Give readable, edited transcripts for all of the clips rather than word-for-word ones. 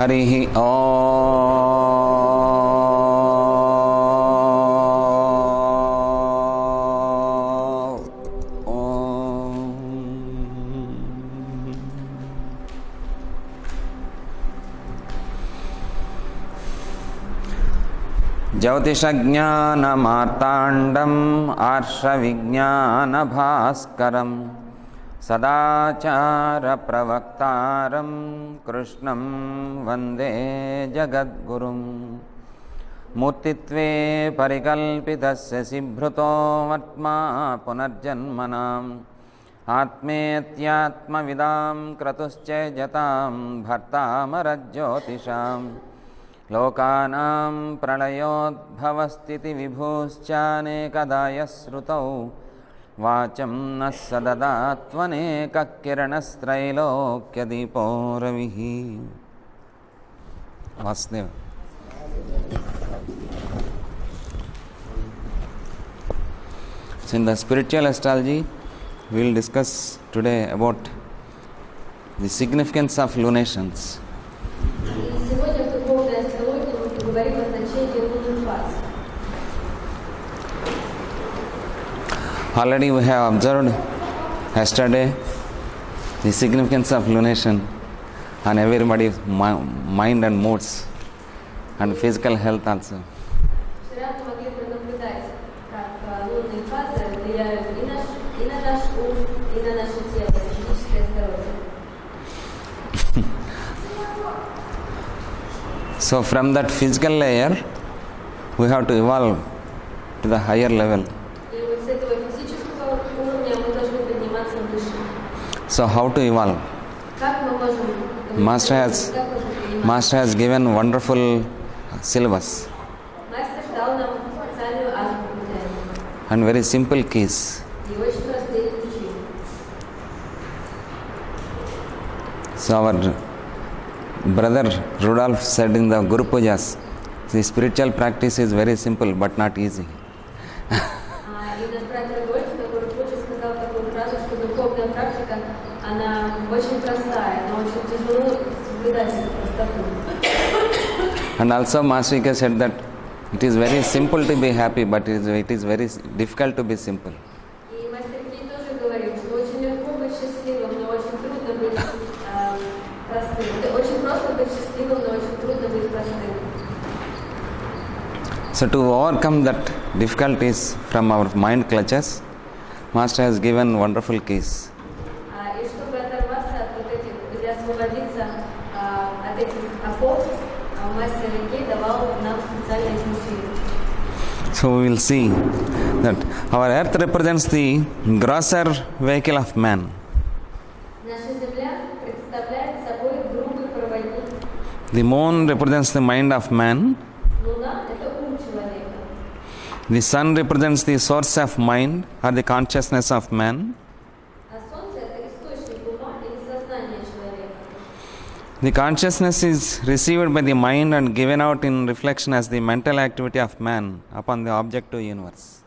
हरिः ज्योतिषज्ञानमार्ताण्डम् आर्षविज्ञानभास्करम् सदाचारप्रवक्तारं कृष्णं वन्दे जगद्गुरुम् मूर्तित्वे परिकल्पितस्य सिभृतो वर्त्मा पुनर्जन्मनाम् आत्मेत्यात्मविदां क्रतुश्चेजतां भर्तामरज्योतिषां लोकानां प्रलयोद्भवस्थितिविभूश्चानेकदा यस्रुतौ वाचं नः सददात्वनेकः किरणस्त्रैलोक्यदीपो रविः. Vasudev. So in the spiritual astrology, we will discuss today about the significance of lunations. Сегодня в духовной астрологии мы поговорим о значении лунных фаз. Already we have observed yesterday the significance of lunation on everybody's mind and moods and physical health also. Вчера мы могли пронаблюдать, как лунные фазы влияют и на наш ум, и на наше тело, и физическое здоровье. So from that physical layer we have to evolve to the higher level. И вот с этого физического уровня мы должны подниматься выше. So how to evolve? Как мы можем Master has given wonderful syllabus Мастер дал нам специальную азбуку для этого. and very simple keys. И очень простые ключи. So our brother Rudolph said in the Guru Pujas, the spiritual practice is very simple but not easy. И наш брат Рудольф, который позже сказал такую фразу, что духовная практика, она очень простая, но очень тяжело соблюдать эту простоту. And also Master Ika said that it is very simple to be happy but it is very difficult to be simple. И мастер Ки тоже говорил, что очень легко быть счастливым, но очень трудно быть простым. Это очень просто быть счастливым, но очень трудно быть простым. So to overcome that difficulties from our mind clutches, Master has given wonderful keys. И чтобы оторваться от вот этих, или освободиться от этих оков, мастер Ки давал нам специальные ключи. So we will see that our earth represents the grosser vehicle of man. Наша Земля представляет собой грубый проводник. The moon represents the mind of man. Луна – это ум человека. The sun represents the source of mind or the consciousness of man. А Солнце – это источник ума или сознания человека. The consciousness is received by the mind and given out in reflection as the mental activity of man upon the objective universe.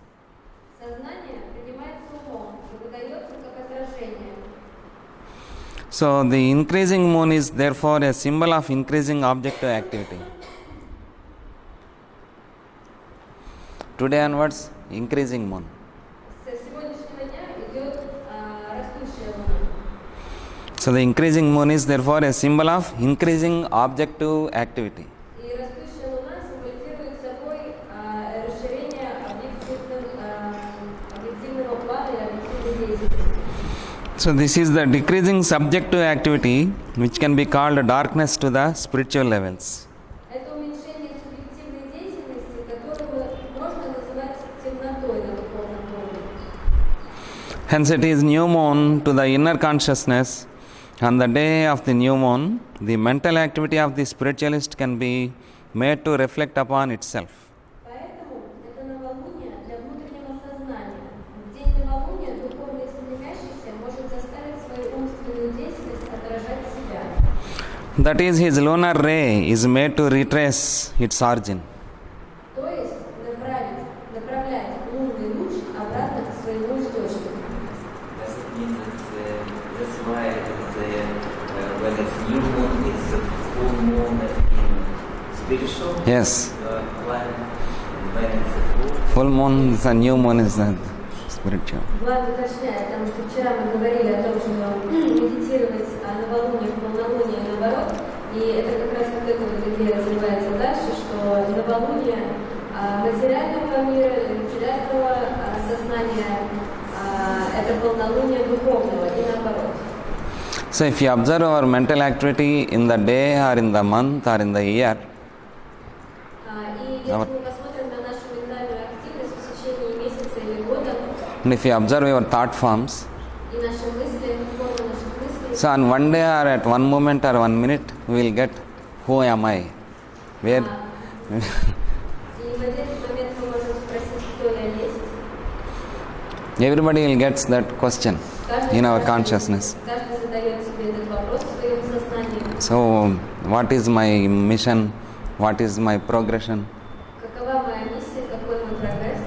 Сознание принимается умом и выдается как отражение. So the increasing moon is therefore a symbol of increasing objective activity. Today onwards, increasing moon. С сегодняшнего дня идет растущая луна. So the increasing moon is therefore a symbol of increasing objective activity. И растущая луна символизирует собой расширение объективного плана и объективной деятельности. So this is the decreasing subjective activity which can be called darkness to the spiritual levels. Это уменьшение субъективной деятельности, которую можно называть темнотой на духовном уровне. Hence it is new moon to the inner consciousness. On the day of the new moon, the mental activity of the spiritualist can be made to reflect upon itself. Поэтому это новолуние для внутреннего сознания. В день новолуния духовный стремящийся может заставить свою умственную деятельность отражать себя. That is, his lunar ray is made to retrace its origin. То есть направлять лунный луч обратно к своему источнику. When it's new moon, it's a full moon, Did you show Yes. the planet when it's Full moon is a new moon is the spiritual. Влад уточняет, потому что вчера мы говорили о том, что медитировать о новолунии, в полнолуние и наоборот. И это как раз вот эта вот идея развивается дальше, что новолуние материального мира, материального сознания, это полнолуние духовного и наоборот. So if you observe our mental activity in the day or in the month or in the year, И если мы посмотрим на нашу ментальную активность в течение месяца или года, and if you observe your thought forms, и наши мысли, формы наших мыслей, so on one day or at one moment or 1 minute, we will get who am I? Where? и в один момент мы можем спросить, кто я есть. Everybody will get that question in our consciousness. Каждый задает себе этот вопрос в своем сознании. So, what is my mission? What is my progression? Какова моя миссия, какой мой прогресс?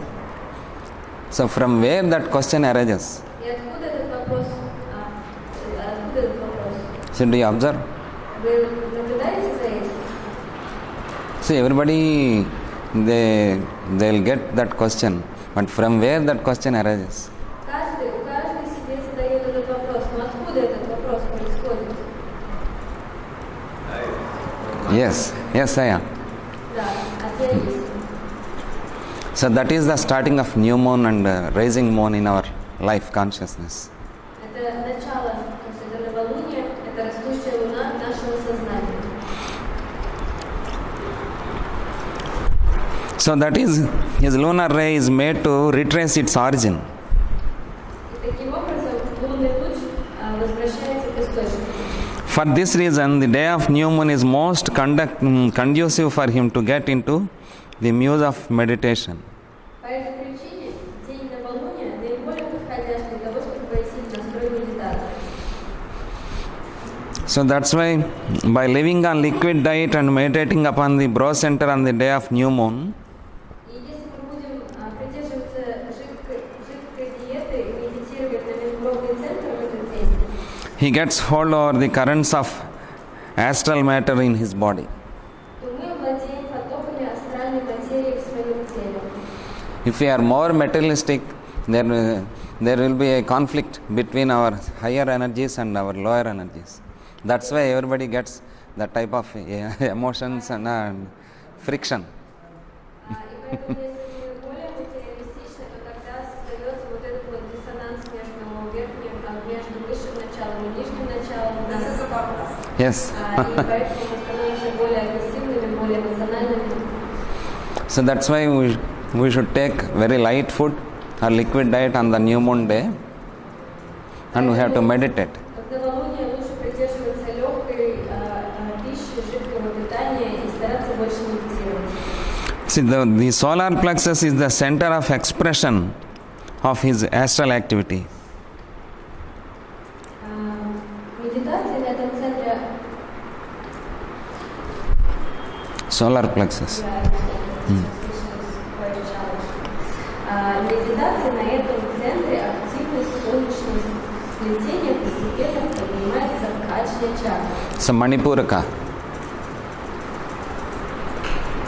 So, from where that question arises? И откуда этот вопрос? Откуда этот вопрос? So, do you observe? Вы наблюдаете за этим? See, everybody, they'll get that question, but from where that question arises? У каждого себе задает этот вопрос. Но откуда этот вопрос происходит? Yes, yes, I am. Да, ответ есть. So, that is the starting of new moon and rising moon in our life consciousness. Это начало, то есть это новолуние, это растущая луна нашего сознания. So, that is, his lunar ray is made to retrace its origin. И таким образом лунный луч возвращается к источнику. For this reason, the day of new moon is most conducive for him to get into the muse of meditation. По этой причине день новолуния наиболее подходящ для того, чтобы войти в настрой медитации. So that's why by living on liquid diet and meditating upon the brow center on the day of new moon, И если мы будем придерживаться жидкой диеты и медитировать на межбровный центр в этот день, he gets hold over the currents of astral matter in his body. то мы овладеем потоками астральной материи в своем теле. If we are more materialistic, there will be a conflict between our higher energies and our lower energies. That's why everybody gets that type of emotions and friction. И поэтому, если мы более материалистичны, то тогда создается вот этот вот диссонанс между высшим началом и нижним началом. Yes. И поэтому мы становимся более агрессивными, более эмоциональными. So that's why we should take very light food or liquid diet on the new moon day, and we have to meditate. В новолуние лучше придерживаться легкой пищи, жидкого питания и стараться больше медитировать. See, the solar plexus is the center of expression of his astral activity. Медитация на этом центре Solar plexus. медитация на этом центре активность солнечного сплетения постепенно поднимается в качестве чакры. So Manipuraka.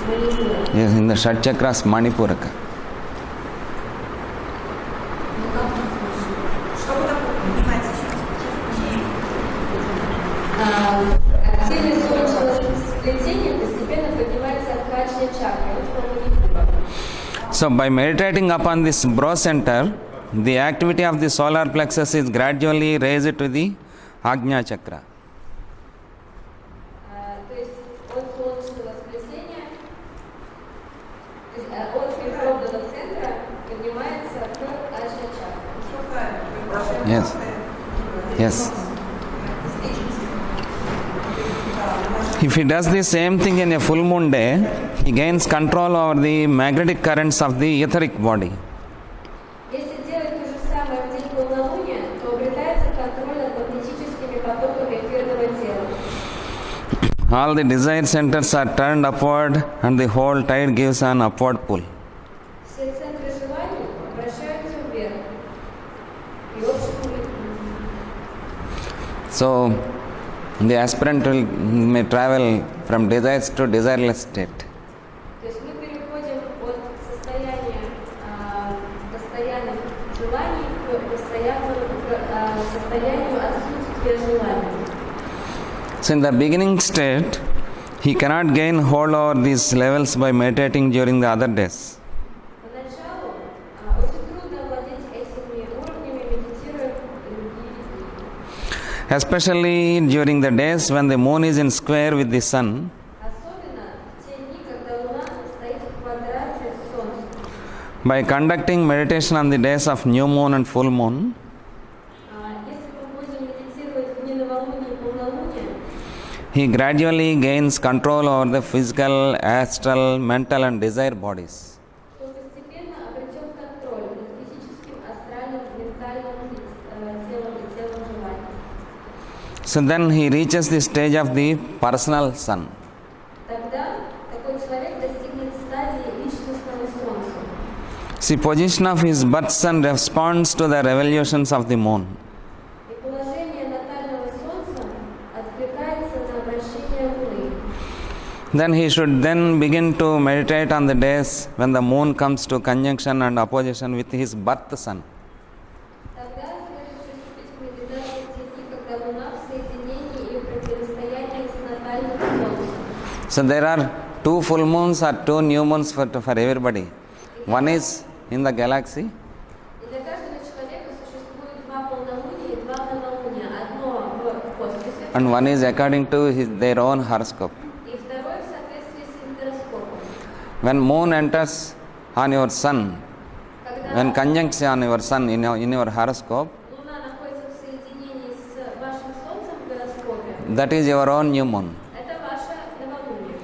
Манипура. Yes, in the Shat Chakras, Manipuraka. Активность солнечного сплетения постепенно поднимается в качестве чакры. Манипура. So by meditating upon this brow center, the activity of the solar plexus is gradually raised to the Ajna Chakra. То есть от солнечного сплетения, от природного центра поднимается к Аджна чакре. Yes. Yes. If he does the same thing in a full moon day, he gains control over the magnetic currents of the etheric body. Если делать то же самое в день полнолуния, то обретается контроль над магнетическими потоками эфирного тела. All the desire centers are turned upward and the whole tide gives an upward pull. Все центры желаний обращаются вверх. И общий So the aspirant may travel from desires to desireless state. То есть мы переходим от состояния постоянных желаний к состоянию отсутствия желаний. So in the beginning state, he cannot gain hold over these levels by meditating during the other days. Поначалу очень трудно владеть этими уровнями, медитируя в другие дни. Especially during the days when the moon is in square with the sun, Особенно в те дни, когда Луна стоит в квадрате с Солнцем. by conducting meditation on the days of new moon and full moon, Если мы будем медитировать в дни новолуния и полнолуния, he gradually gains control over the physical, astral, mental and desire bodies. то постепенно обретем контроль над физическим, астральным, ментальным телом и телом желаний. So then he reaches the stage of the personal sun. Тогда такой человек достигнет стадии личностного Солнца. See, position of his birth sun responds to the revolutions of the moon. И положение натального Солнца откликается на обращение Луны. Then he should then begin to meditate on the days when the moon comes to conjunction and opposition with his birth sun. Тогда следует приступить к медитации в те дни, когда Луна в соединении и противостоянии с натальным Солнцем. So there are 2 full moons or 2 new moons for everybody. One is in the galaxy, И для каждого человека существует 2 полнолуния и 2 новолуния. Одно в космосе, and one is according to their own horoscope. и второе в соответствии с гороскопом. When moon enters on your sun, when Когда conjuncts on your sun in your horoscope, Луна находится в соединении с вашим Солнцем в гороскопе, that is your own new moon. это ваше новолуние.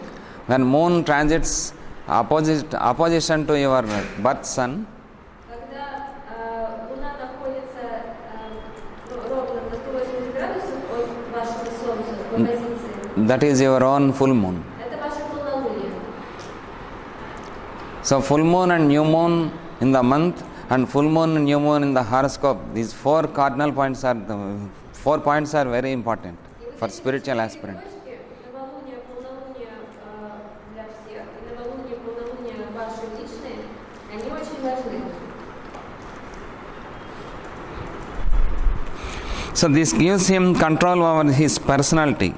When moon transits opposition to your birth sun, Когда Луна находится ровно на 180 градусов от вашего Солнца в оппозиции, that is your own full moon. это ваше полнолуние. So full moon and new moon in the month and full moon and new moon in the horoscope, these 4 cardinal points are 4 points are very important И вот for эти spiritual 4 aspirant. точки, новолуние, полнолуние для всех, и новолуние, полнолуние ваши личные, они очень важны. So this gives him control over his personality.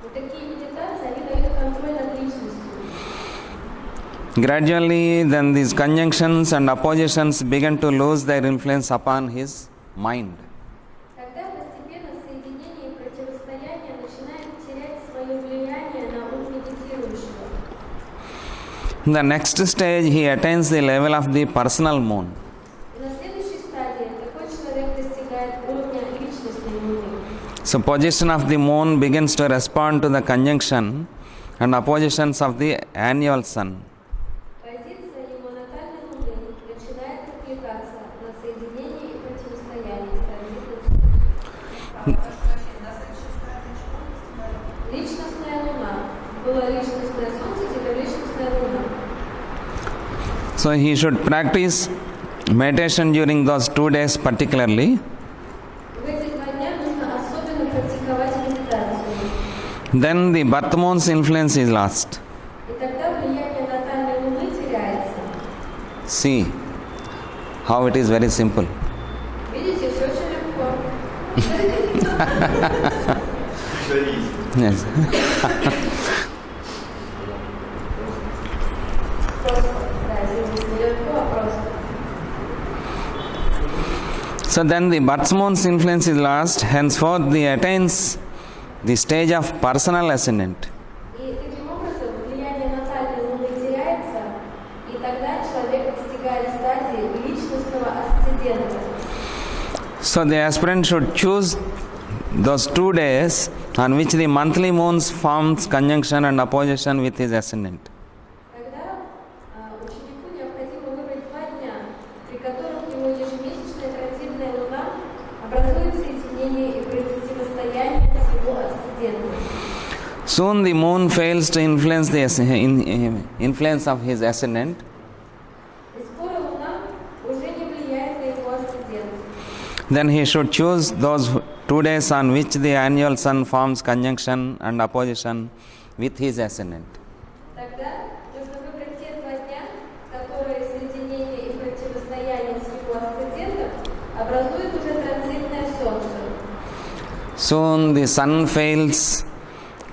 Вот такие медитации, они дают контроль над личностью. Gradually, then these conjunctions and oppositions begin to lose their influence upon his mind. Тогда постепенно соединение и противостояние начинает терять свое влияние на ум медитирующего. In the next stage, he attains the level of the personal moon. И на следующей стадии такой человек достигает уровня личностной Луны. So position of the moon begins to respond to the conjunction and oppositions of the annual sun. Позиция его натальной Луны начинает откликаться на соединение и противостояние с транзитом Солнца. Личностная Луна. Была личностное Солнце, теперь личностная Луна. So he should practice meditation during those 2 days particularly. В эти 2 дня нужно особенно практиковать медитацию. Then the birth moon's influence is lost. И тогда влияние натальной Луны теряется. See how it is very simple. Видите, все очень легко. Yes. Просто, да, здесь не легко, а просто. So then the birth moon's influence is lost, henceforth he attains the stage of personal ascendant. И таким образом влияние натальной Луны теряется, и тогда человек достигает стадии личностного асцендента. So the aspirant should choose those 2 days on which the monthly moons forms conjunction and opposition with his ascendant. Тогда ученику необходимо выбрать 2 дня, при которых его ежемесячная транзитная Луна образует соединение и противостояние с его асцендентом. Soon the moon fails to influence the influence of his ascendant. И скоро Луна уже не влияет на его асцендент. Then he should choose those 2 days on which the annual sun forms conjunction and opposition with his ascendant. Тогда нужно выбрать те 2 дня, которые соединение и противостояние с его асцендентом образуют уже транзитное солнце. Soon the sun fails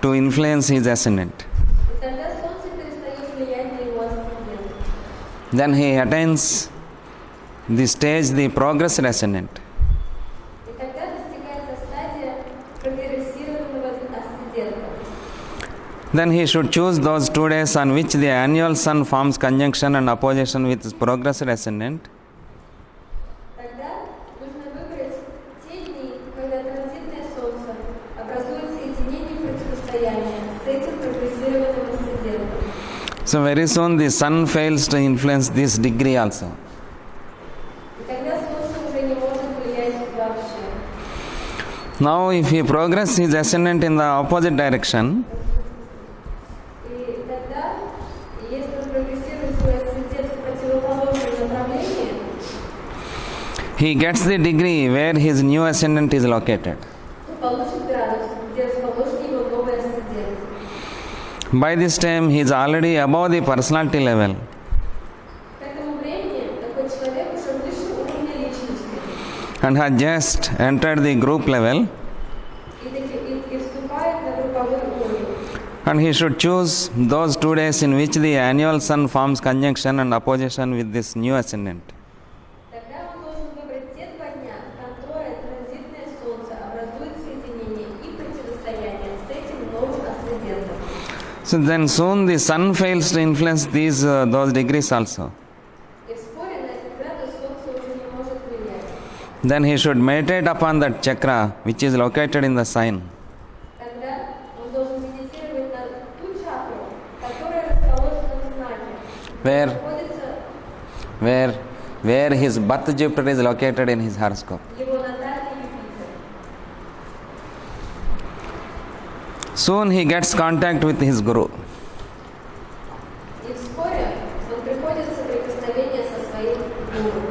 to influence his ascendant. И тогда солнце перестает влиять на его асцендент. Then he attains the stage, the progressed ascendant. И тогда достигается стадия прогрессированного асцендента. Then he should choose those 2 days on which the annual sun forms conjunction and opposition with his progressed ascendant. Тогда нужно выбрать те дни, когда транзитное солнце образует соединение и противостояние с этим прогрессированным асцендентом. So very soon the sun fails to influence this degree also. И тогда солнце уже не может влиять вообще. Now if he progresses his ascendant in the opposite direction, И тогда, если он прогрессирует свой асцендент в противоположном направлении, he gets the degree where his new ascendant is located. то получит градус, где расположен его новый асцендент. By this time he is already above the personality level. К этому времени такой человек уже выше уровня личности And has just entered the group level, и вступает на групповой уровень. and he should choose those 2 days in which the annual sun forms conjunction and opposition with this new ascendant. Тогда он должен выбрать те 2 дня, которые транзитное солнце образует соединение и противостояние с этим новым асцендентом. So then soon the sun fails to influence those degrees also. И вскоре на этот градус солнце уже не может влиять. Then he should meditate upon that chakra which is located in the sign. Тогда он должен медитировать на ту чакру, которая расположена в знаке. Where? Находится Where his birth Jupiter is located in his horoscope. его натальный Юпитер. Soon he gets contact with his guru. И вскоре он приходит в соприкосновение со своим гуру.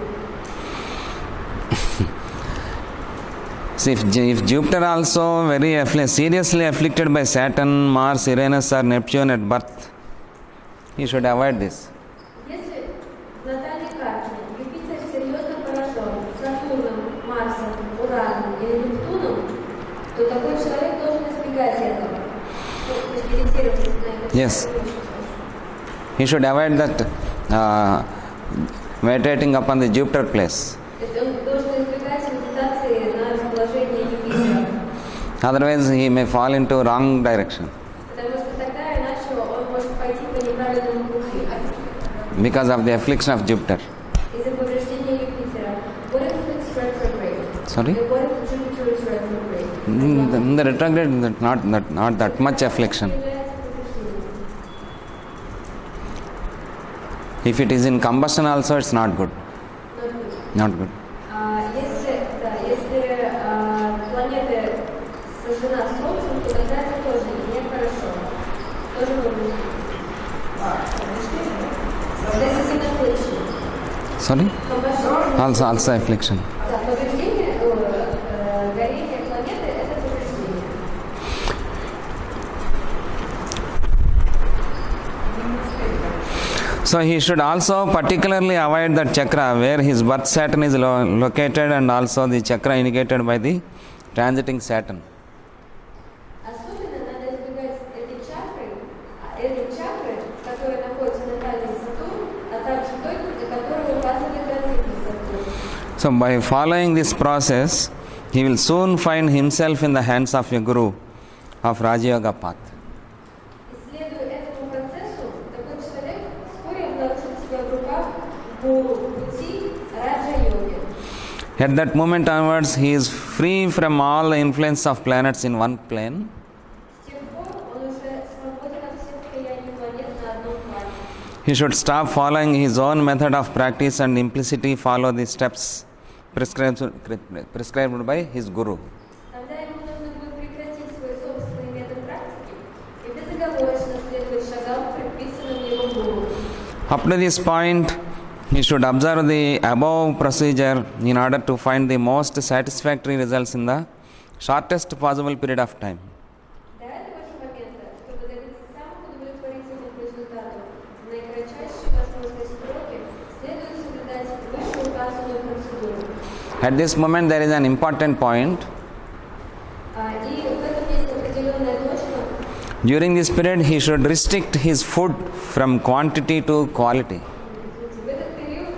So if Jupiter also very seriously afflicted by Saturn, Mars, Uranus or Neptune at birth, he should avoid this. Если в натальной карте Юпитер серьезно поражен Сатурном, Марсом, Ураном или Нептуном, то такой человек должен избегать этого. То есть медитировать на это. Yes. He should avoid that meditating upon the Jupiter place. То есть он должен избегать медитации на расположение Юпитера. Otherwise he may fall into wrong direction Потому что тогда иначе он может пойти по неправильному пути. because of the affliction of Jupiter. Из-за повреждения Юпитера. What if it's retrograde? Sorry? What if Jupiter is retrograde? In the retrograde, not that much affliction. Является повреждением. If it is in combustion also, it's not good. Not good. Not good. Если планета сожжена Солнцем, то тогда это тоже нехорошо. Тоже нужно. This is an affliction. Sorry? Combustion. Also affliction. Да, повреждение, горение планеты – это повреждение. So he should also particularly avoid that chakra where his birth Saturn is located and also the chakra indicated by the transiting Saturn. Особенно надо избегать этой чакры, которая находится на натальный Сатурн, а также той, на которую указывает транзитный Сатурн. So by following this process, he will soon find himself in the hands of a guru of Raja Yoga path. Исследуя этому процессу, такой человек вскоре обнаружит себя в руках гуру пути раджа-йоги. At that moment onwards, he is free from all the influence of planets in one plane. С тех пор он уже свободен от всех влияний планет на одном плане. He should stop following his own method of practice and implicitly follow the steps prescribed by his guru. Тогда ему нужно будет прекратить свой собственный метод практики и безоговорочно следовать шагам, предписанным его гуру. Up to this point, he should observe the above procedure in order to find the most satisfactory results in the shortest possible period of time. До этого же момента, чтобы добиться At this moment, there is an important point. И в этом есть определенная точка. During this period, he should restrict his food from quantity to quality. В этот период,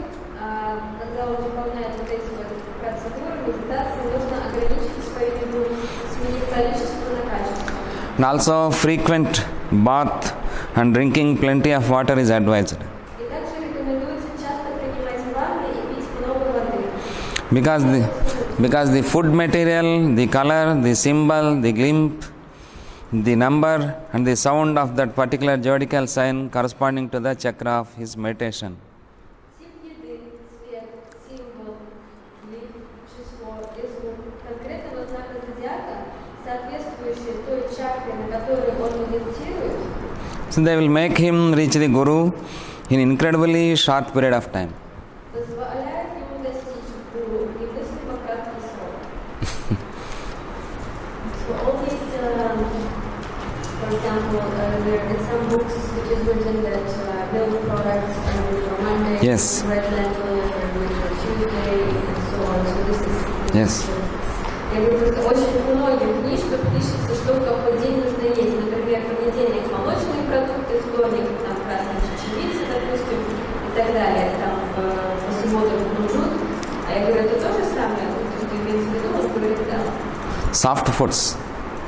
когда он выполняет вот эти вот процедуры медитации, нужно ограничить свою еду, сменить количество на качество. And also, frequent bath and drinking plenty of water is advised. И также рекомендуется часто принимать ванны и пить много воды. Because the food material, the color, the symbol, the glimp, the number and the sound of that particular zodiacal sign corresponding to the chakra of his meditation. Тип еды, цвет, символ, лик, число и звук конкретного знака зодиака, соответствующие той чакре, на которую он медитирует, So they will make him reach the Guru in incredibly short period of time. позволяет ему достичь гуру в немыслимо краткий срок. So all these, for example, there are some books which is written that milk products are good for Monday, Yes. red lentils are good for Tuesday, and so on. So this is. Yes. Я говорю, просто очень в многих книжках пишется, что в какой день нужно есть. Например, в понедельник молочные продукты, вторник там красная чечевица, допустим, и так далее. Там по субботам кунжут. А я говорю, это то же самое, то, что имеется в виду, он говорит, да. Soft foods,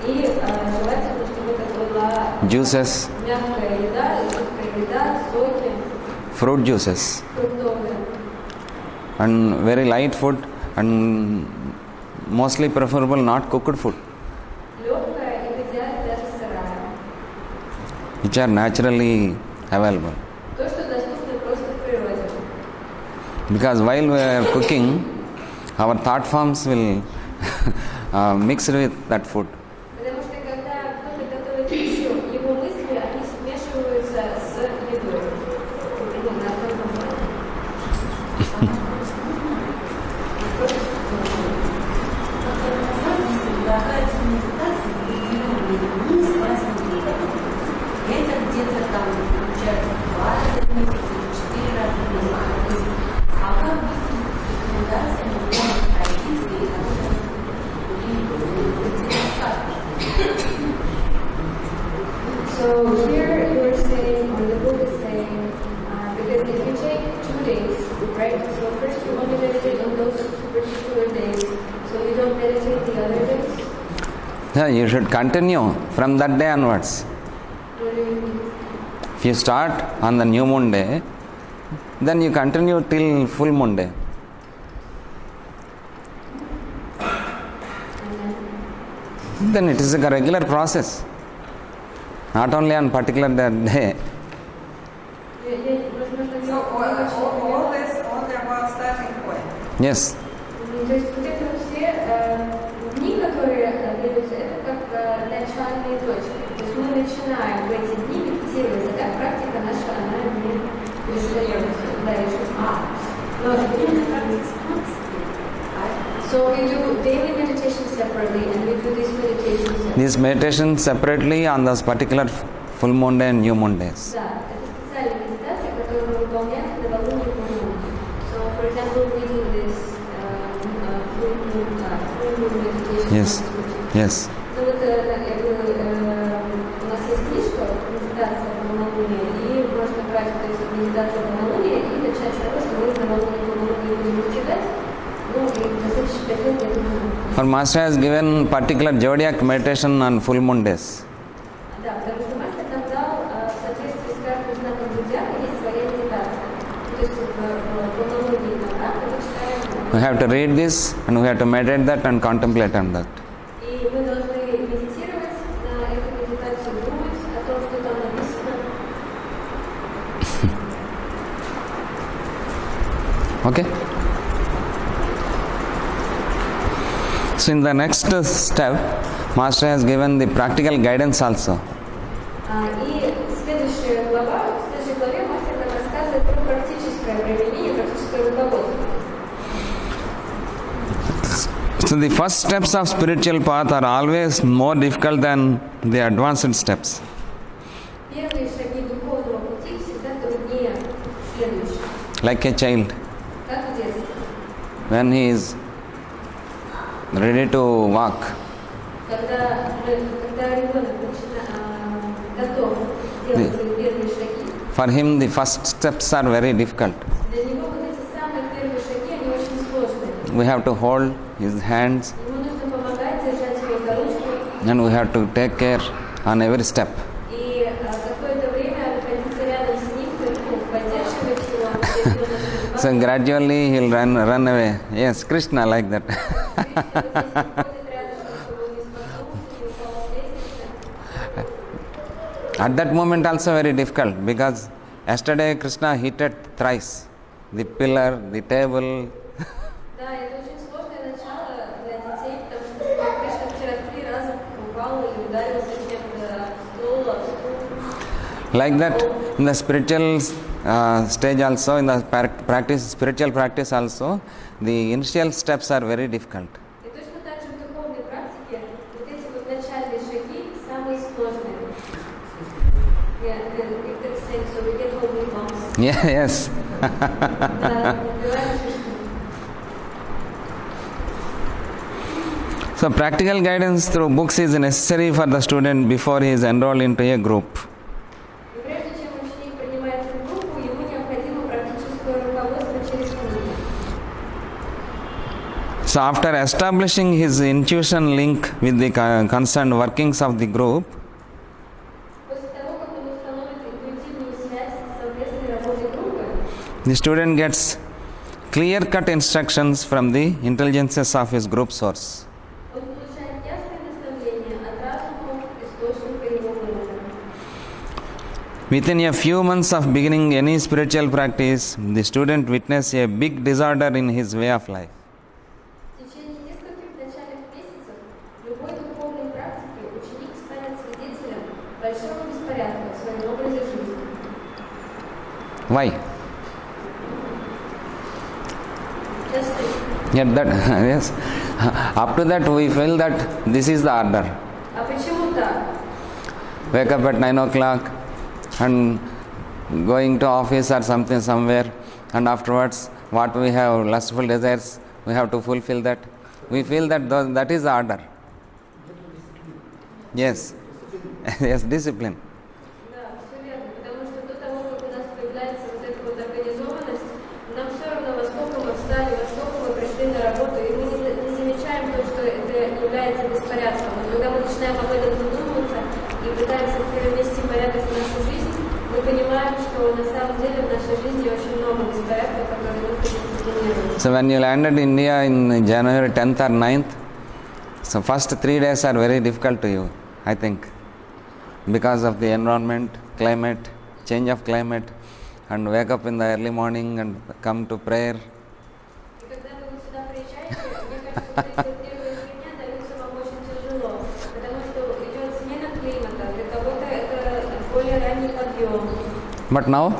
И желательно, чтобы это была juices, мягкая еда, легкая еда, соки, fruit juices, фруктовые. and very light food, and mostly preferable not cooked food, Легкая и в идеале даже сырая. which are naturally available. То, что доступно просто в природе. Because while we are cooking, our thought forms will mix with that food. Потому что когда кто-то готовит пищу, его мысли, они смешиваются с едой. Ну, на таком плане. Предлагается медитация в определенные дни с разным временем. Это где-то там получается 20 месяцев или 4 раза в месяц. То есть, а как быстро рекомендация можно пройти, или So here you are saying, or the book is saying, because if you take 2 days, right? So first you only meditate on those 2 particular days, so you don't meditate the other days. Yeah, you should continue from that day onwards. What do you mean? If you start on the new moon day, then you continue till full moon day. And then, Then it is a regular process, not only on particular day. возможно, не So all очень this only about starting point. Yes, То есть вот это вот все дни, которые даются, это как начальные точки. То есть мы начинаем в эти дни медитировать, а так практика наша, она не перестается дальше. So we do daily meditation separately and we do this meditation separately. this meditation separately on those particular full moon day and new moon days. Да, это специальная медитация, которую мы выполняем на новолуние и полнолуние. So, for example, we do this full moon meditation. Yes, yes. Ну вот, я говорю, у нас есть книжка «Медитация по новолунию», и можно брать вот эти медитации по новолунию и начать с того, что мы на новолуние будем читать. Ну, и до следующих 5 лет, я думаю, Our master has given particular zodiac meditation on full moon days. да, потому что мастер нам дал в соответствии с каждым знаком зодиака есть своя медитация. То есть по новолунию иногда мы читаем. We have to read this and we have to meditate that and contemplate on that. И мы должны медитировать на эту медитацию, думать о том, что там написано. Okay? So in the next step, master has given the practical guidance also. И следующая глава, в следующей главе мастер нам рассказывает про практическое применение, практическое руководство. So the first steps of spiritual path are always more difficult than the advanced steps. Первые шаги духовного пути всегда труднее следующих. Like a child, Как в детстве. when he is ready to walk. Когда ребенок готов делать свои первые шаги, For him, the first steps are very difficult. для него вот эти самые первые шаги, они очень сложные. We have to hold his hands Ему нужно помогать, держать его за ручку, and we have to take care on every step. и какое-то время находиться рядом с ним, поддерживать его, если он ошибается. So gradually he'll run away. Yes, Krishna like that. At that moment also very difficult because yesterday Krishna hit it thrice. The pillar, the table. Да, это очень сложное начало для детей, потому что Кришна вчера 3 раза упал и ударился чем-то стол, об стул. Like that in the spiritual stage also, in the spiritual practice also, the initial steps are very difficult. И точно так же в духовной практике вот эти вот начальные шаги самые сложные. Виктор saying, so we get holy bumps. Yeah, yes. Да, убиваем шишки. So practical guidance through books is necessary for the student before he is enrolled into a group. И прежде чем ученик принимается в группу, ему необходимо практическое руководство через книги. So after establishing his intuition link with the concerned workings of the group, После того, как он установит интуитивную связь с совместной работой группы, the student gets clear-cut instructions from the intelligences of his group source. он получает ясное наставление от разума источника его уровня. Within a few months of beginning any spiritual practice, the student witnesses a big disorder in his way of life. В течение нескольких начальных месяцев любой духовной практики ученик станет свидетелем большого беспорядка в своем образе жизни. Why? Just Yet that yes, up to that we feel that this is the order. а почему так? Wake up at 9 o'clock and going to office or something somewhere, and afterwards what we have lustful desires we have to fulfill that. We feel that that is the order. Yes. Yes, discipline. Да, все верно, потому что до того, как у нас появляется вот эта вот организованность, нам все равно, во сколько мы встали, во сколько мы пришли на работу, и мы не замечаем то, что это является беспорядком. Но когда мы начинаем об этом задумываться и пытаемся привести порядок в нашу жизнь, мы понимаем, что на самом деле в нашей жизни очень много беспорядков, которые нужно дисциплинировать. So when you landed in India in January 10th or 9th, so first 3 days are very difficult to you, I think, because of the environment, climate, change of climate, and wake up in the early morning and come to prayer. И когда вы сюда приезжаете, мне кажется, вот эти вот первые 3 дня даются вам очень тяжело, потому что идет смена климата, для кого-то это более ранний подъем. But now,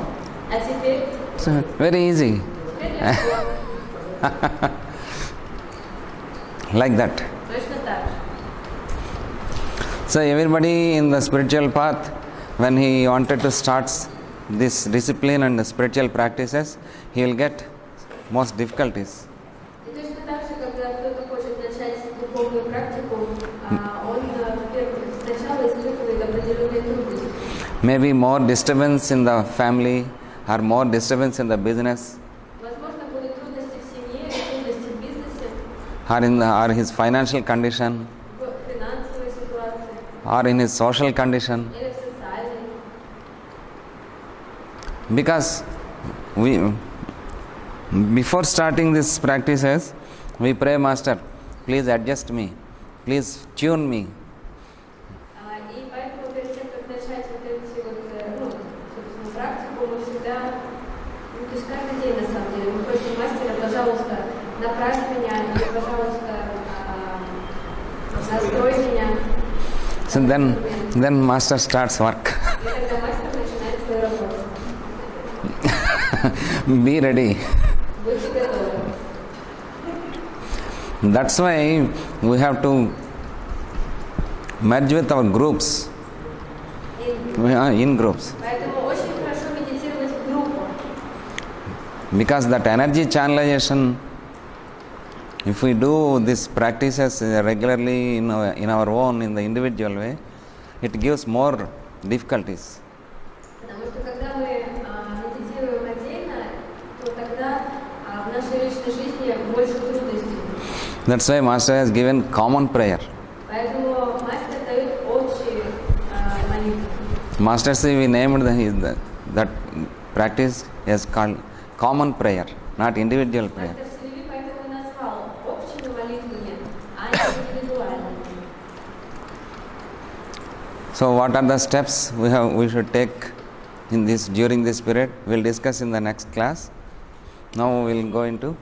А теперь it's very easy. легко. Like that. Точно так же. So everybody in the spiritual path, when he wanted to start this discipline and the spiritual practices, he will get most difficulties. И точно так же, когда кто-то хочет начать духовную практику, он сначала испытывает определенные трудности. Maybe more disturbance in the family or more disturbance in the business Возможно, будут трудности в семье, трудности в бизнесе, or his financial condition в финансовой ситуации or in his social condition. или в социальной. Because we, before starting these practices, we pray, Master, please adjust me, please tune me. И поэтому перед тем, как начать вот эти вот, собственно, практику, мы всегда, то есть каждый день на самом деле, мы просим мастера, пожалуйста, направь меня, или, пожалуйста, настрой меня. So then Master starts work. И тогда мастер начинает свою работу. Be ready. Будьте готовы. That's why we have to merge with our groups. We are in groups. Поэтому очень хорошо медитировать в группу. Because that energy channelization If we do these practices regularly in our own, in the individual way, it gives more difficulties. Потому что когда мы медитируем отдельно, то тогда в нашей личной жизни больше трудностей. That's why Master has given common prayer. Поэтому мастер дает общие молитвы. Master say we named that practice as called common prayer, not individual prayer. Мастер Сильви поэтому и назвал общими молитвами, а не индивидуальными. So what are the steps we should take during this period? We'll discuss in the next class. Now we will go into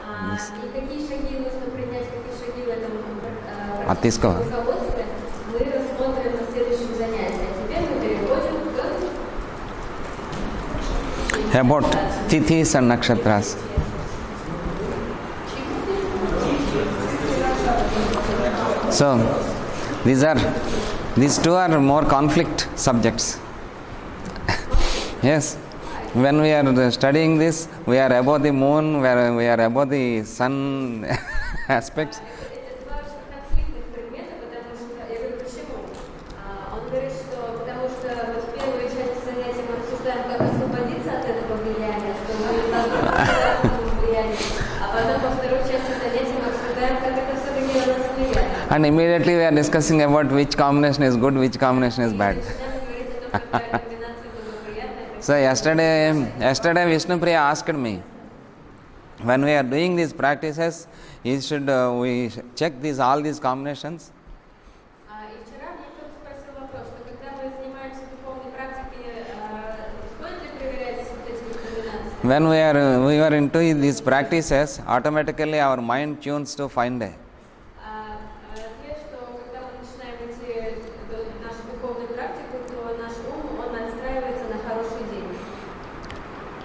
И какие шаги нужно принять, какие шаги в этом Атискова. руководстве, мы рассмотрим на следующем занятии. А теперь мы переходим к about tithis and nakshatras. So these two are more conflict subjects. Yes. When we are studying this, we are above the moon, we are above the sun aspects. Это два очень конфликтных предмета, потому что, я говорю, почему? Он говорит, что потому что вот в первой части занятия мы обсуждаем, как освободиться от этого влияния, что мы не должны поддаться этому влиянию, а потом во второй части занятия мы обсуждаем, как это все-таки на нас влияет. And immediately we are discussing about which combination is good, which combination is bad. И начинаем говорить о том, какая комбинация благоприятная. So yesterday Vishnupriya asked me, when we are doing these practices, we check all these combinations. И вчера мне кто-то спросил вопрос, что когда мы занимаемся духовной практикой, стоит ли проверять вот эти комбинации? When we are into these practices, automatically our mind tunes to find a. Ответ, что когда мы начинаем идти нашу духовную практику, то наш ум, он настраивается на хороший день.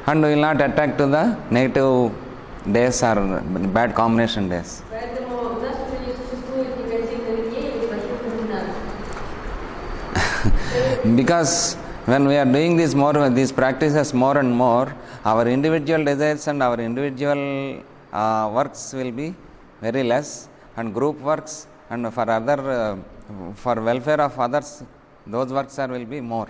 And will not attack to the negative days or bad combination days. Поэтому у нас уже не существует негативных дней или плохих комбинаций. Because when we are doing these practices more and more, our individual desires and our individual works will be very less, and group works and for welfare of others, those works will be more.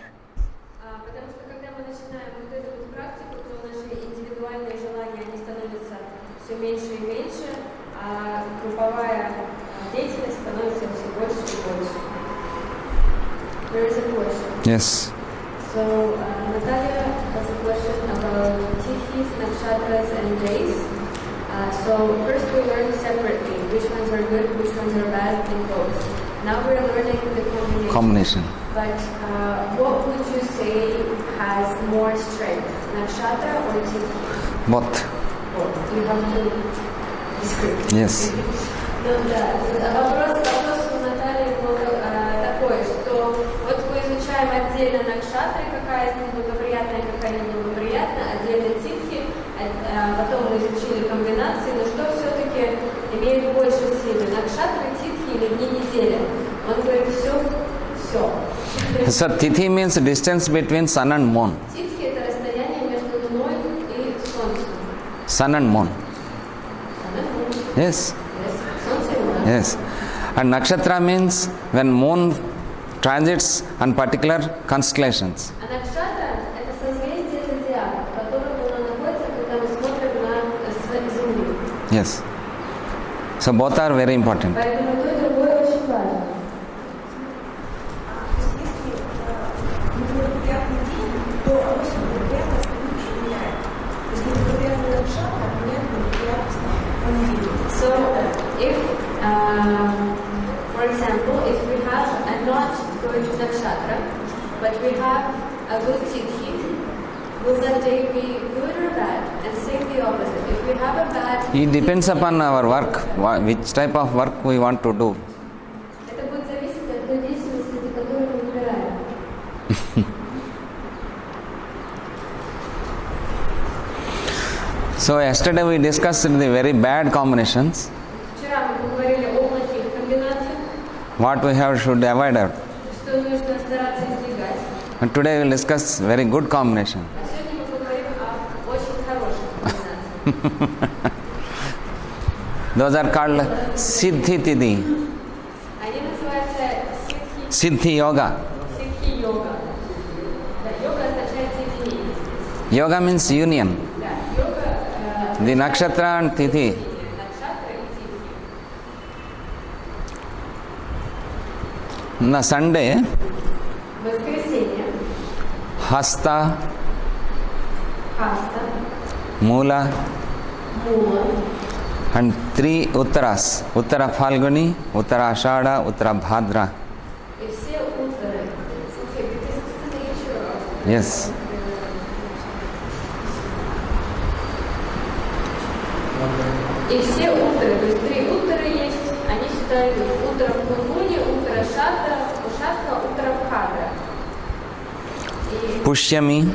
Потому что когда мы начинаем вот эту вот практику, то наши индивидуальные желания, они становятся все меньше и меньше, а групповая деятельность становится все больше и больше. There is a question. Yes. So, Natalia has a question about tithis, nakshatras, and days. So, first we learned separately which ones are good, which ones are bad, and both. Now we are learning the combination. But what would you say has more strength, nakshatra or tithi? Both. Both. You have to describe. Yes. Вопрос у Натальи был такой, что вот мы изучаем отдельно накшатры, какая из них благоприятная, какая неблагоприятная, отдельно титхи, потом мы изучили комбинации, но что все-таки имеет больше силы, накшатры, титхи или дни недели? Он говорит, все. So tithi means distance between sun and moon. Титхи — это расстояние между Луной и Солнцем. Sun and moon. Yes. Солнце и Луна. Yes. And nakshatra means when moon transits on particular constellations. А накшатра — это созвездие зодиака, в котором Луна находится, когда мы смотрим на Землю. Yes. So both are very important. Поэтому то и другое очень важно. Если неблагоприятный день, то обычно благоприятность лучше меняет. То есть неблагоприятный накшатра меняет благоприятность на неделю. So, if, for example, if we have a not good nakshatra, but we have a good tithi, will that day be good or bad? And same the opposite. If we have a bad It depends upon our work, which type of work we want to do. это будет зависеть от той деятельности, которую мы выбираем. So yesterday we discussed the very bad combinations, Вчера мы поговорили о плохих комбинациях, what we should avoid. что нужно стараться избегать. And today we will discuss very good combination. А сегодня мы поговорим о очень хороших комбинациях. Those are called Siddhi Tithi, Они называются Siddhi Yoga. ситхи-йога. Да, йога означает соединение. Yoga means union. Да, йога The nakshatra and tithi. накшатра и титхи. На Sunday, Воскресенье, Hasta, хаста, Mula, мула, and 3 Uttaras. Uttara Phalguni, Uttara Ashada, Uttara Bhadra. и все утры. Слушай, ты сказали еще раз. Yes. И все утры, то есть 3 утра есть, они считают утро в Фалгуне, утро Шатра, утро Бхадра. И Pushyami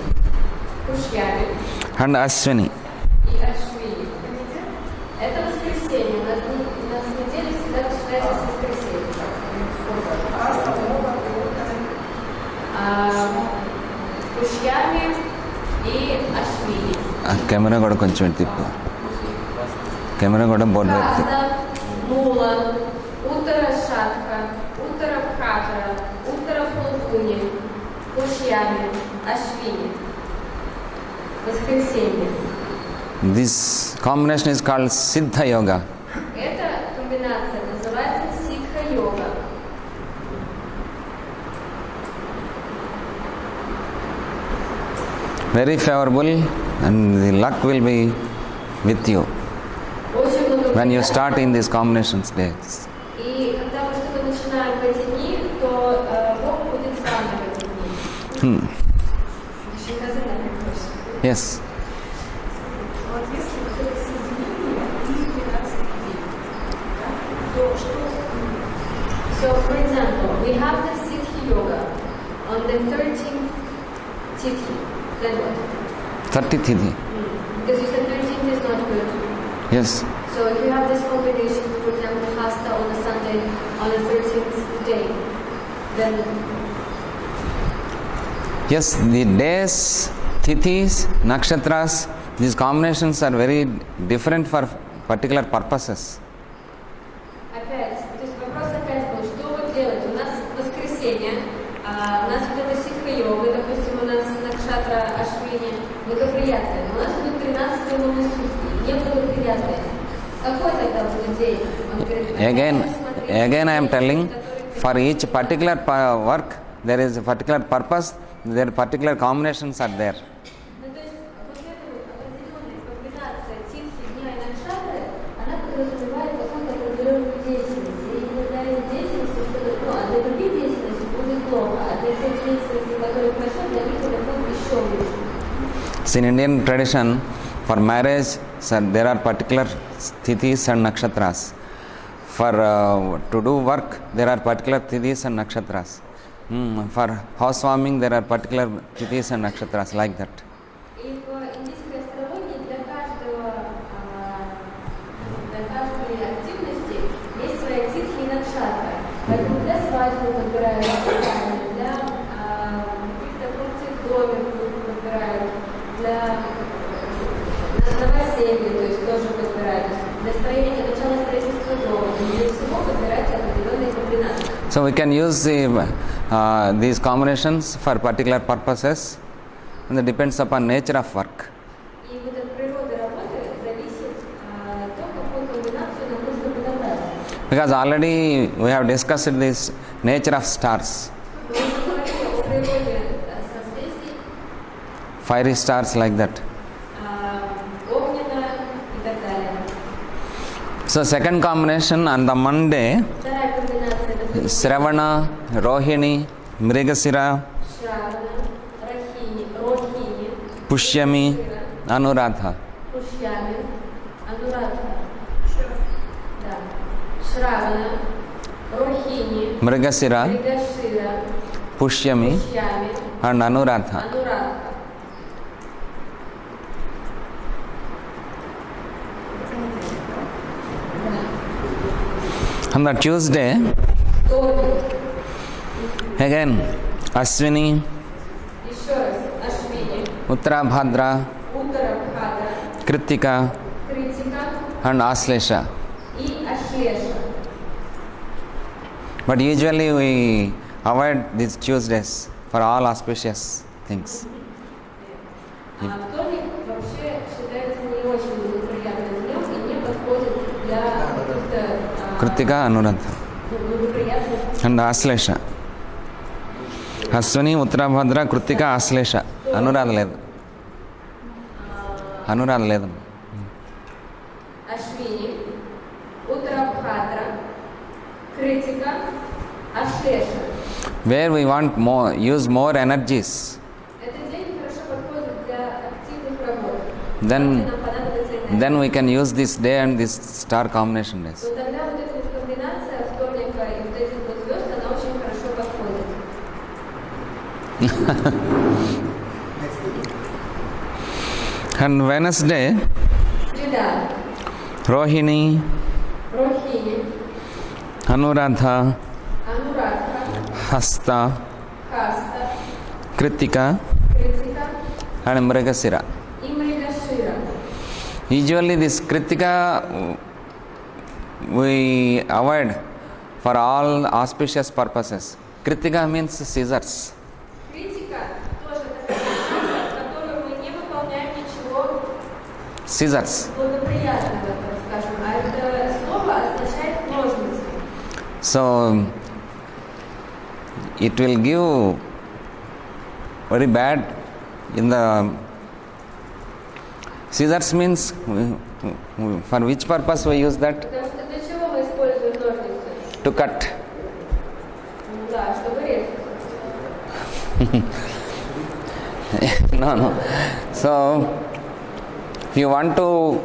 Пушьями and Ashwini. и Ашвини. Это воскресенье. У нас неделя всегда начинается с воскресенья. Пушьями и Ашвини. Camera కూడా కొంచెం తిప్పు camera కూడా board Хаста, Мула, утро Шатха, утро Бхадра, утро Фалгуни, Пушьями, Ашвини. Воскресенье. This combination is called Siddha Yoga. Эта комбинация называется ситха-йога. Very favorable and the luck will be with you Очень много when you приятного. start in these combinations days. И когда мы что-то начинаем в эти дни, то Бог будет с вами в эти дни. Еще казалось, как хочешь. Yes. Вот если вот это соединение и 12 дней, да, то что So, for example, we have the Siddhi Yoga on the 13th Tithi. Then what? 30 Tithi. Because you said 13th is not good. Yes. So if you have this combination, for example, Hasta on a Sunday, on the 13th day, then Yes, the days, Tithis, Nakshatras, these combinations are very different for particular purposes. опять, то есть вопрос опять был, что вот делать? У нас воскресенье, у нас вот это ситха-йога, допустим, у нас Накшатра, Ашвини, благоприятное. У нас будет 13 лунной сутки, неблагоприятное. Какой тогда будет день? Он говорит, Again I am telling, for each particular work, there is a particular purpose, there are particular combinations are there. Ну, то есть вот эта вот определенная комбинация титхи, дня и накшатры, она подразумевает какую-то определенную деятельность. И иногда эта деятельность, ну, а для других деятельностей будет плохо, а для тех деятельностей, которые хорошо, для них это будет еще лучше. So in Indian tradition, for marriage, so there are particular tithis and nakshatras. For to do work, there are particular tithis and nakshatras. For housewarming, there are particular tithis and nakshatras like that. И в индийской астрологии для каждой активности есть свои титхи и накшатры. Поэтому для свадьбы подбирают специально, для каких-то функций в доме подбирают, для новоселья, то есть тоже подбирают. Для строения, начала строительства дома, для всего подбираются определенные комбинации. So we can use these combinations for particular purposes, and it depends upon nature of work. И вот от природы работы зависит то, какую комбинацию нам нужно подобрать. Because already we have discussed this nature of stars, Мы уже говорили о природе созвездий, fiery stars like that. огненно и так далее. So second combination on the Monday, Вторая комбинация – это Shravana, Rohini, Mrigasira, Шравана, Рохини, Pushyami, Anuradha. Пушьями, Анурадха. Да. Шравана, Рохини, Mrigasira, Мригашира, Pushyami Пушьями, and Anuradha. Анурадха. On the Tuesday, Вторник. again Ashwini, Еще раз. Ашвини, Uttarabhadra, Уттара Бхадра, Kritika Критика and Aslesha. и But usually we avoid these Tuesdays for all auspicious things. Вторник вообще считается не очень благоприятным днем и не подходит для каких-то Kritika, Anuradha. благоприятных. And Aslesha. Aswini, Uttarabhadra, Kritika, Aslesha. Anuradha లేదు. Anuradha లేదు. Ашвини, Утарабхадра, Критика, Ашлеша. Where we want more, use more energies, Этот день хорошо подходит для активных работ. then Нам понадобится энергия. then we can use this day and this star combination days. Но тогда вот эта вот комбинация вторника и вот этих вот звезд, она очень хорошо подходит. And Wednesday, Среда, Rohini, Рохини, Anuradha, Анурадха, Hasta, Хаста, Kritika, Критика and Mrigasira. и Мригашира. Usually this Kritika we avoid for all auspicious purposes. Kritika means scissors. Критика тоже такая вещь, в которой мы не выполняем ничего Scissors. благоприятного, так скажем, а это слово означает ножницы. So it will give very bad in the scissors means for which purpose we use that? Потому что для чего мы используем ножницы? To cut. Ну да, чтобы резать. No. So if you want to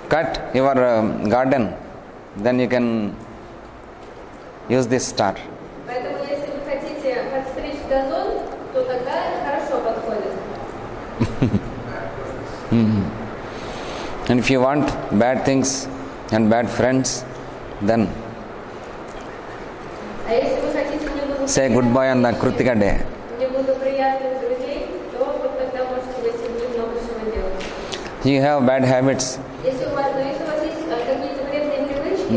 cut your garden, then you can use this star. Поэтому, если вы хотите подстричь газон, то тогда это хорошо подходит. And if you want bad things and bad friends, then А если вы хотите say goodbye on the Kritika day. неблагоприятных друзей, то вот тогда можете в эти дни много чего делать. You have bad habits, Если у вас есть какие-то вредные привычки,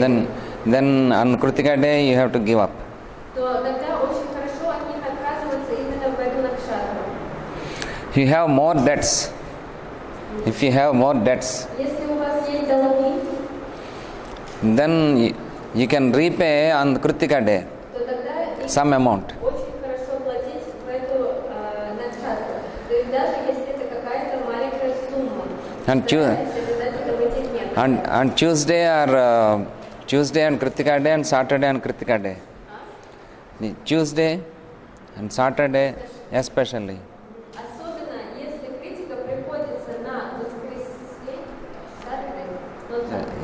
then on Kritika day you have to give up. то тогда очень хорошо от них отказываться именно в эту накшатру. You have more debts. If you have more debts, Если у вас есть долги, then you can repay on Kritika day то тогда их some amount. очень хорошо платить в эту накшатру. То есть даже если это какая-то маленькая сумма, And старайтесь обязательно в этих днях. And Tuesday or Tuesday and Kritika day and Saturday and Kritika day. Tuesday and Saturday especially. Особенно если критика приходится на воскресенье, Saturday,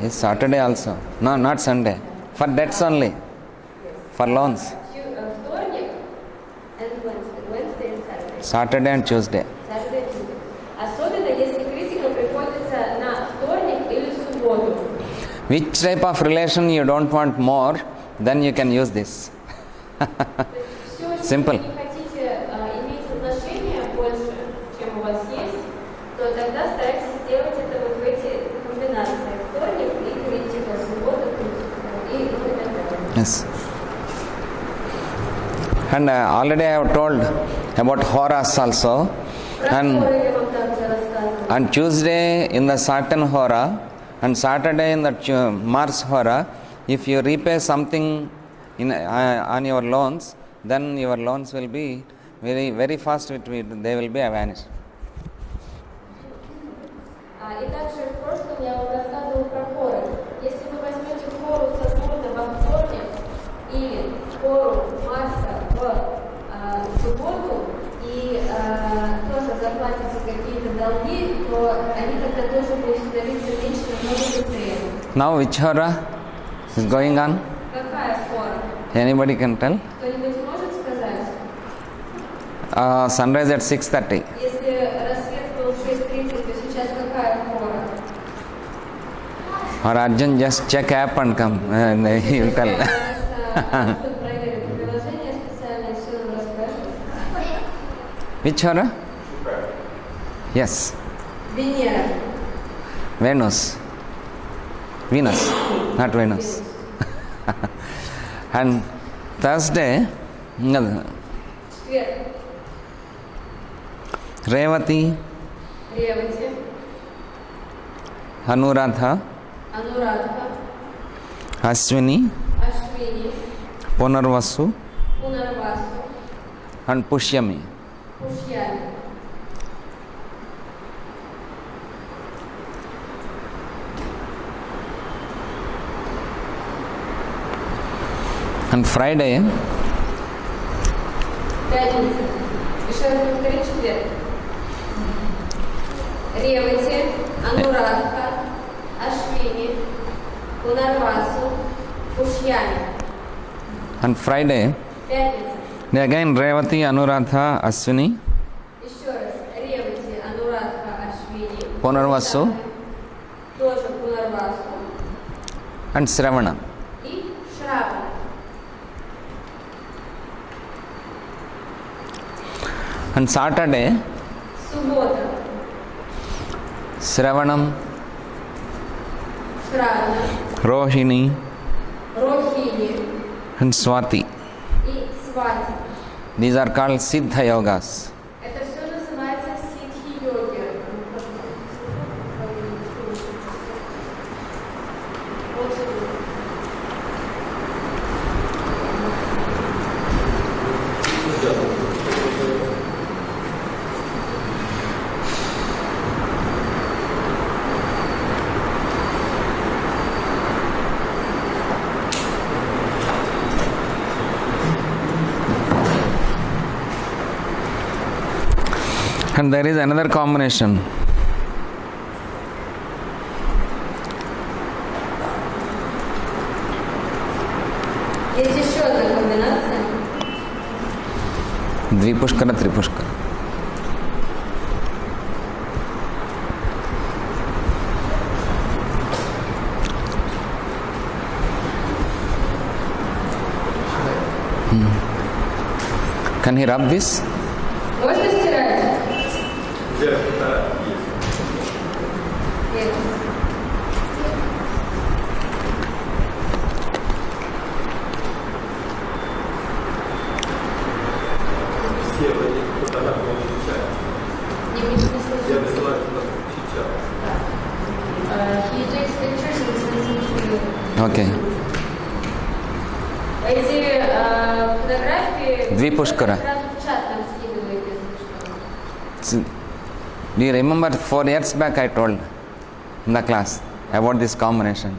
Is Saturday also? No, not Sunday. For debts only. For loans. вторник and Wednesday and Saturday. Saturday and Tuesday. Saturday, Tuesday. Особенно если критика приходится на вторник или субботу. Which type of relation you don't want more, then you can use this. Все, если Simple. вы не хотите иметь отношения больше, чем у вас есть, то тогда старайтесь сделать это вот в эти комбинации. Вторник и критика, суббота, критика и так далее. Yes. And already I have told about Horas also. Про And Торы я вам также рассказывала. on Tuesday in the Saturn Hora and Saturday in the Mars Hora, if you repay something on your loans, then your loans will be very fast, they will be vanished. И также в прошлом я вам рассказывала про хоры. Если вы возьмете хору Сатурна во вторник или хору Марса в субботу и тоже заплатите какие-то долги, то они тогда тоже будут становиться меньше намного быстрее. Now which Hora is going on? Какая хора? Anybody can tell? Кто-нибудь может сказать? Sunrise at 6:30. Если рассвет был в 6:30, то сейчас какая хора? Or Arjun, just check app and come. He will tell. Чтобы проверить приложение специальное, все нам расскажет. Which Hora? Yes. Венера. Venus, not Venus. And Thursday, Четверг. Revati, Ревати. Anuradha, Анурадха. Ashwini, Ашвини. Punarvasu, Пунарвасу. and Pushyami. Пушьями. And Friday, Пятница. Еще раз повтори четверг. Ревати. Анурадха. Ашвини. Пунарвасу. Пушьями. and Friday, Пятница. again Revati, Anuradha, Ashwini, Еще раз. Ревати. Анурадха. Ашвини. Punarvasu, Тоже Пунарвасу. and Shravana. И Шравана. And Saturday, Суббота. Shravanam, Шравана. Rohini, Рохини. and Swati. И Свати. These are called Siddha Yogas. Это все называется ситхи-йоги. And there is another combination. Есть еще одна комбинация. Dvipushkara, Tripushkara. Can he rub this? Можно стирать? Нет. Не слышно. He takes pictures and sends them to you. Okay. Эти фотографии Двипушкара. сразу в чат нам скидывает, если что. Do you remember 4 years back I told in the class about this combination?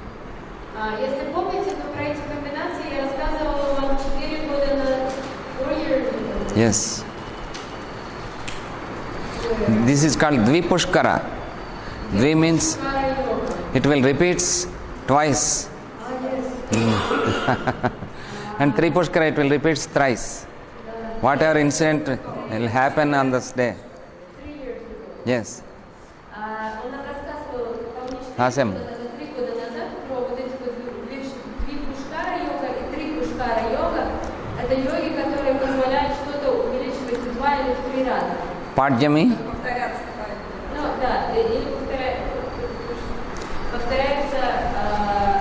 Если помните, то про эти комбинации я рассказывала вам 4 года назад. 4 years ago. Yes. This is called Dvipushkara. Dvi means Пара-йога. it will repeats twice. And Tripushkara it will repeats thrice. Whatever incident will happen on this day. 3 years ago. Yes. Он нам рассказывал, по-моему, 4 Асем. года назад, 3 года назад про вот эти вот Двипушкара-йога и Трипушкара-йога. Это йоги, которые позволяют что-то увеличивать в 2 или в 3 раза. Padjami, Повторяться. Ну да, или повторяется,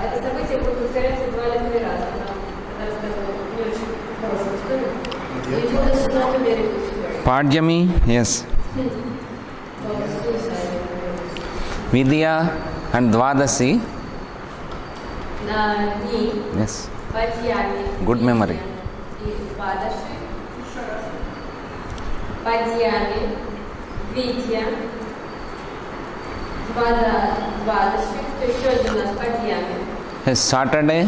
это событие будет повторяться 2 или 3 раза. Она рассказывала не очень хорошую историю. You told us not to marry this story. Padjami, yes. About suicide. Vidya and Dwadasi, На дни yes. Падьями. Good memory. И Падаши. Падьями. Витя. Двадаши. То есть сегодня у нас Падьями. Yes, Saturday,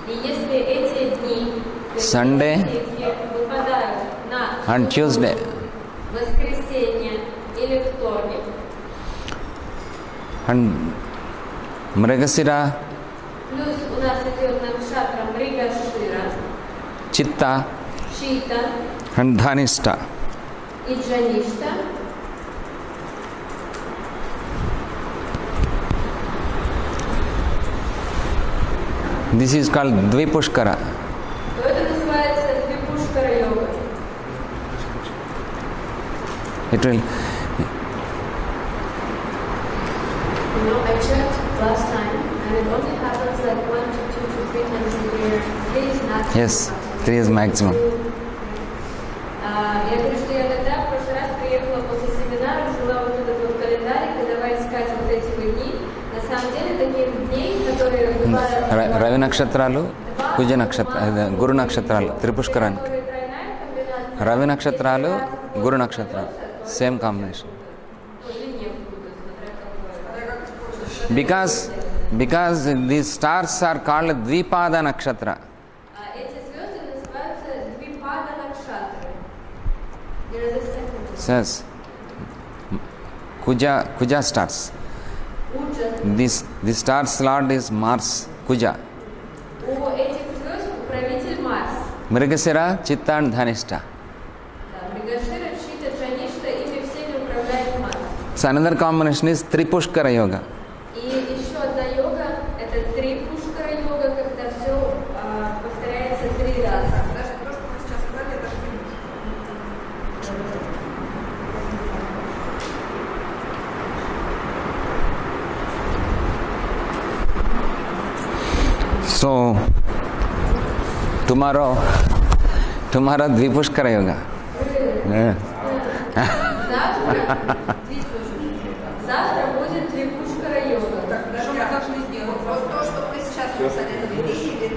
И если эти дни, то есть Sunday если выпадают на and Tuesday, воскресенье или вторник, and Mrigasira, плюс у нас идет накшатра Мригашира, Chitta Чита and Dhanishta. и Джаништа, This is called Dvipushkara. то это называется Двипушкара-йога. It will, You know, I checked last time, and it only happens like 1 to 2 to 3 times a year. Please not. Yes. 3 is maximum. Я говорю, что я тогда в прошлый раз приехала после семинара, взяла вот этот вот календарик и давай искать вот эти вот дни. На самом деле таких дней, которые бывают... Ravi నక్షత్రాలు కుజ గురు నక్షత్రాలు త్రిపుష్కరానికి రవి నక్షత్రాలు గురు నక్షత్రాలు same combination because these stars are called dvipada nakshatra. Эти звезды называются Двипада Накшатры. There is a second. Says Kuja stars. Уджа. This star's lord is Mars, Kuja. У этих звезд управитель Марс. Mrigasira, Chitta and Dhanishta. Да, Мригашира, Чита, Джаништа, ими всеми управляет Марс. So another combination is Tripushkara yoga. И еще одна йога, это Трипушкара йога, когда все повторяется 3 раза. Даже то, что мы сейчас сказали, это So tomorrow Dvipushkara yoga. Yeah. Завтра будет Трипушкара йога. что мы должны сделать? Вот то, что мы сейчас посоветовали, или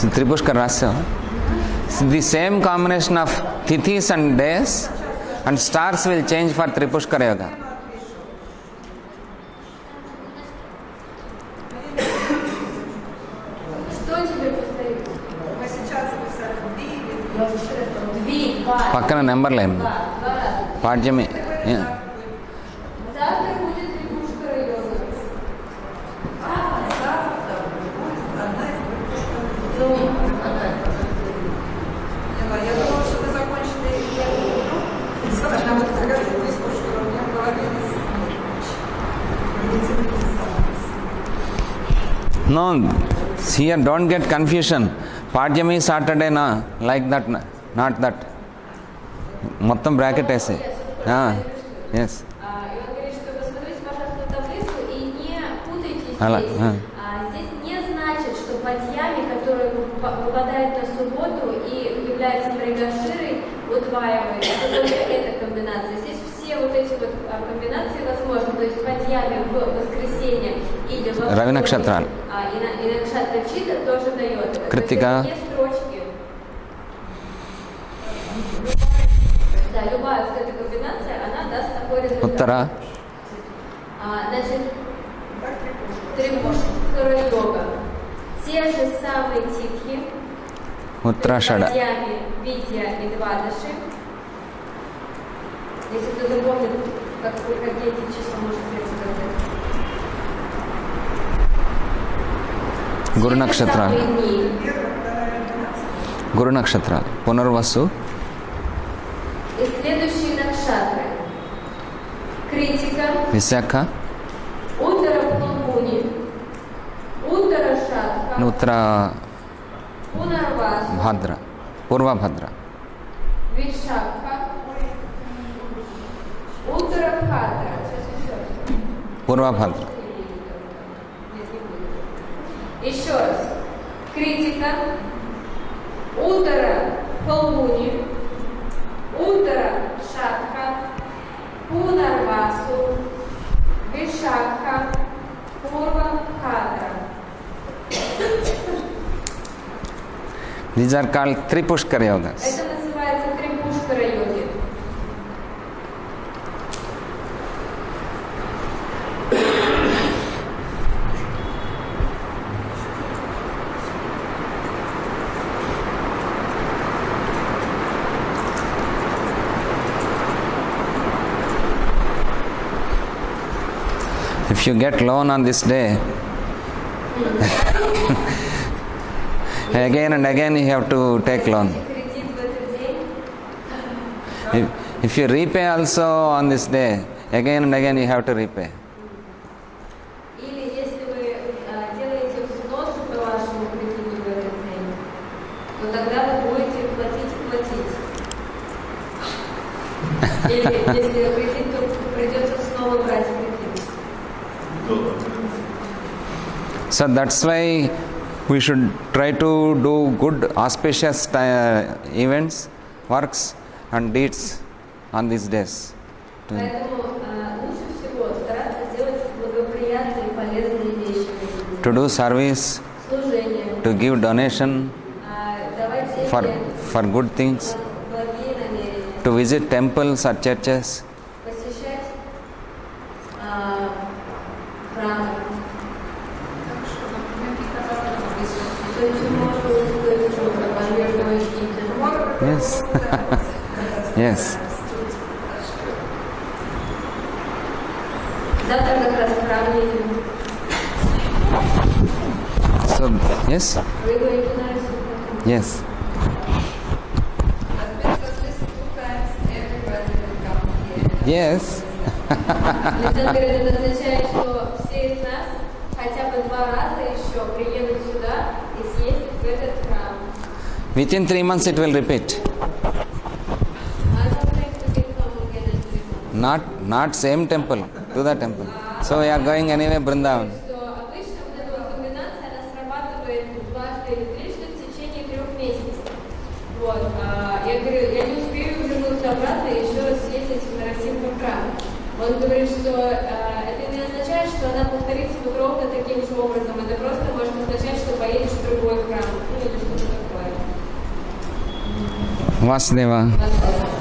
3. Tripushkara Rasya. The same combination of tithis and days and stars will change for Tripushkara yoga. Что тебе повторить? Мы сейчас писали 2 или 3. పక్కన number line Два раза. పాడ్యమి Завтра будет Трипушкара йога. Ну, Я думала, что вы закончили сказать, а вот когда ты выслушала, у меня в голове No, here don't get confusion. Padjami Saturday na, like that, not that. మొత్తం bracket వేసే yes И он говорит, что посмотрите, пожалуйста, таблицу и не путайтесь Ала, здесь. Здесь не значит, что падьями, который выпадает на субботу и является мригаширой, удваивает. Это только эта комбинация. Здесь все вот эти вот комбинации возможны. То есть падьями в воскресенье или во Рави Накшатраль. И Накшатра Чита тоже дает. Критика. Две строчки. Да, любая вот эта комбинация, она даст такой результат. ఉత్తర Значит, Трипушкара йога. Те же самые титхи, ఉత్తరాషాఢ Падьями, Видья и Двадаши. Если кто-то помнит, какие эти числа может представлять. గురు Те же నక్షత్రాలు самые дни. గురు నక్షత్రాలు పునర్వసు И следующие накшатры. Критика, విశాఖ Уттара Пулгуни, Уттара Шатха, ఉత్తర Пунарвасу, Bhadra Purva Bhadra Вишакха, Уттарабхадра. Сейчас еще раз. Purva Bhadra Нет, не будет. Еще раз. Критика, Уттара Пулгуни, Уттара Шатха, Пунарвасу, Вишакха, Пурвабхадра. These are called Tripushkara yogas. Это называется Трипушкара йоги. If you get loan on this day, again and again you have to take loan. Кредит в этот день. If you repay also on this day, again and again you have to repay. Или если вы делаете взносы по вашему кредиту в этот день, то тогда вы будете платить и платить. Или если кредит, то придется снова брать кредит. So that's why We should try to do good auspicious events, works and deeds on these days. Поэтому лучше всего стараться делать благоприятные и полезные вещи. To do service, Служение, to give donation давать for деньги, good things, благие намерения, to visit temples or churches, посещать храмы. yes. Yes. Завтра как раз в храм едем. So, yes, Вы говорите на русском? yes. Yes. Александр говорит, это означает, что все из нас хотя бы 2 раза еще приедут сюда и съездят в этот храм. Within 3 months it will repeat. Not same temple, to the temple. So we are going anyway Vrindavan. Что обычно вот эта вот комбинация, она срабатывает дважды или трижды в течение 3 месяцев. Вот. Я говорю, я не успею вернуться обратно и еще раз съездить в Нарасимха храм. Он говорит, что это не означает, что она повторится вот ровно таким же образом. Это просто может означать, что поедешь в другой храм. Ну или что-то такое. Vasudeva. Возможно.